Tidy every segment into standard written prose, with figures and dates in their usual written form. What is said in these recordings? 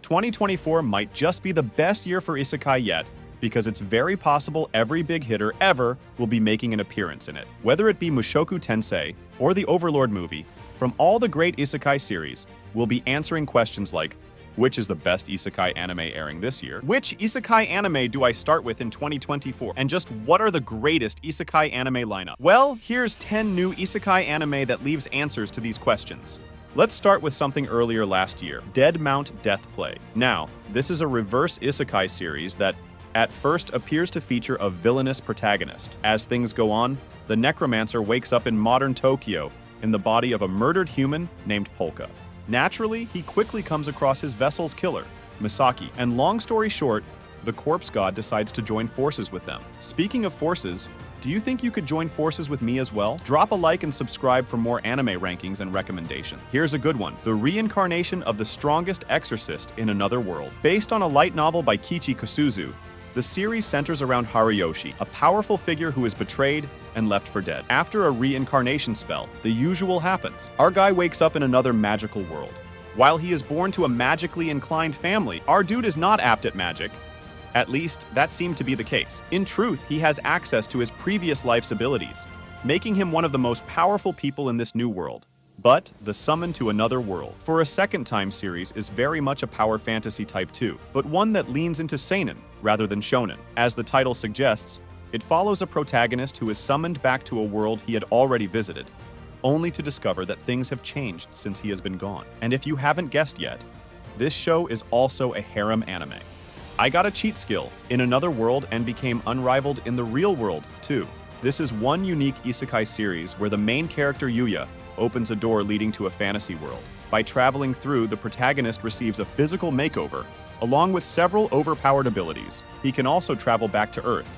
2024 might just be the best year for isekai yet, because it's very possible every big hitter ever will be making an appearance in it. Whether it be Mushoku Tensei or the Overlord movie, from all the great isekai series, we'll be answering questions like, which is the best isekai anime airing this year? Which isekai anime do I start with in 2024? And just what are the greatest isekai anime lineup? Well, here's 10 new isekai anime that leaves answers to these questions. Let's start with something earlier last year, Dead Mount Death Play. Now, this is a reverse isekai series that at first appears to feature a villainous protagonist. As things go on, the necromancer wakes up in modern Tokyo in the body of a murdered human named Polka. Naturally, he quickly comes across his vessel's killer, Misaki, and long story short, the corpse god decides to join forces with them. Speaking of forces, do you think you could join forces with me as well? Drop a like and subscribe for more anime rankings and recommendations. Here's a good one, the reincarnation of the strongest exorcist in another world. Based on a light novel by Kichi Kosuzu, the series centers around Haruyoshi, a powerful figure who is betrayed and left for dead. After a reincarnation spell, the usual happens. Our guy wakes up in another magical world. While he is born to a magically inclined family, our dude is not apt at magic. At least, that seemed to be the case. In truth, he has access to his previous life's abilities, making him one of the most powerful people in this new world. But the Summon to Another World for a second time series is very much a power fantasy type too, but one that leans into seinen rather than shonen. As the title suggests, it follows a protagonist who is summoned back to a world he had already visited, only to discover that things have changed since he has been gone. And if you haven't guessed yet, this show is also a harem anime. I got a cheat skill in another world and became unrivaled in the real world too. This is one unique isekai series where the main character Yuya opens a door leading to a fantasy world. By traveling through, the protagonist receives a physical makeover, along with several overpowered abilities. He can also travel back to Earth,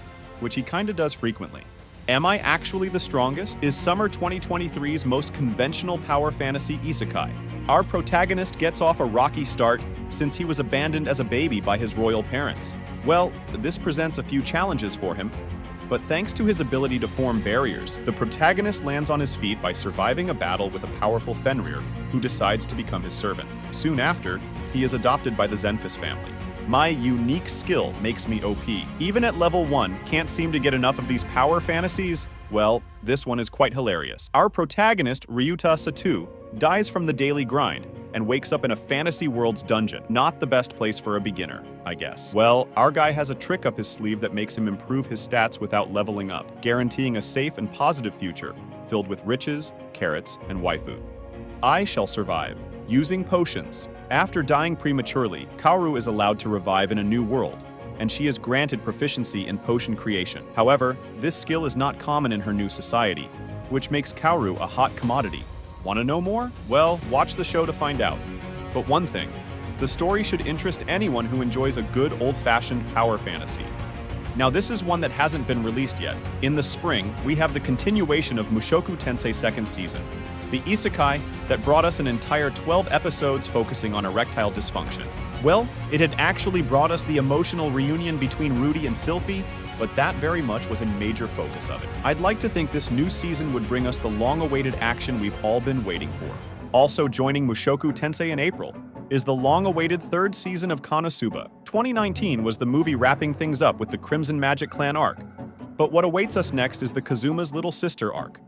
which he kinda does frequently. Am I actually the strongest? Is summer 2023's most conventional power fantasy isekai. Our protagonist gets off a rocky start since he was abandoned as a baby by his royal parents. Well, this presents a few challenges for him, but thanks to his ability to form barriers, the protagonist lands on his feet by surviving a battle with a powerful Fenrir who decides to become his servant. Soon after, he is adopted by the Zenfis family. My unique skill makes me OP. Even at level 1, can't seem to get enough of these power fantasies? Well, this one is quite hilarious. Our protagonist, Ryuta Satu, dies from the daily grind and wakes up in a fantasy world's dungeon. Not the best place for a beginner, I guess. Well, our guy has a trick up his sleeve that makes him improve his stats without leveling up, guaranteeing a safe and positive future filled with riches, carrots, and waifu. I shall survive. Using potions. After dying prematurely, Kaoru is allowed to revive in a new world, and she is granted proficiency in potion creation. However, this skill is not common in her new society, which makes Kaoru a hot commodity. Want to know more? Well, watch the show to find out. But one thing, the story should interest anyone who enjoys a good old-fashioned power fantasy. Now this is one that hasn't been released yet. In the spring, we have the continuation of Mushoku Tensei second season, the isekai that brought us an entire 12 episodes focusing on erectile dysfunction. Well, it had actually brought us the emotional reunion between Rudy and Sylphie, but that very much was a major focus of it. I'd like to think this new season would bring us the long-awaited action we've all been waiting for. Also joining Mushoku Tensei in April is the long-awaited third season of Konosuba. 2019 was the movie wrapping things up with the Crimson Magic Clan arc, but what awaits us next is the Kazuma's little sister arc.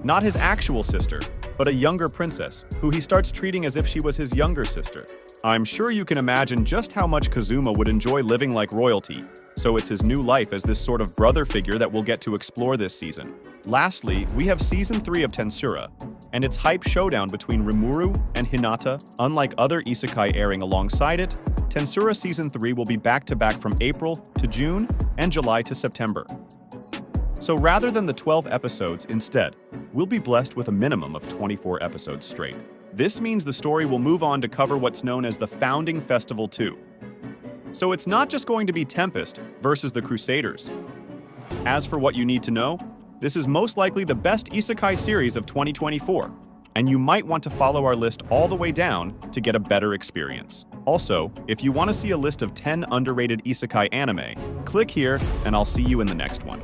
Not his actual sister, but a younger princess, who he starts treating as if she was his younger sister. I'm sure you can imagine just how much Kazuma would enjoy living like royalty, so it's his new life as this sort of brother figure that we'll get to explore this season. Lastly, we have Season 3 of Tensura, and its hype showdown between Rimuru and Hinata. Unlike other isekai airing alongside it, Tensura Season 3 will be back-to-back from April to June and July to September. So rather than the 12 episodes, instead, we'll be blessed with a minimum of 24 episodes straight. This means the story will move on to cover what's known as the Founding Festival 2. So it's not just going to be Tempest versus the Crusaders. As for what you need to know, this is most likely the best isekai series of 2024, and you might want to follow our list all the way down to get a better experience. Also, if you want to see a list of 10 underrated isekai anime, click here and I'll see you in the next one.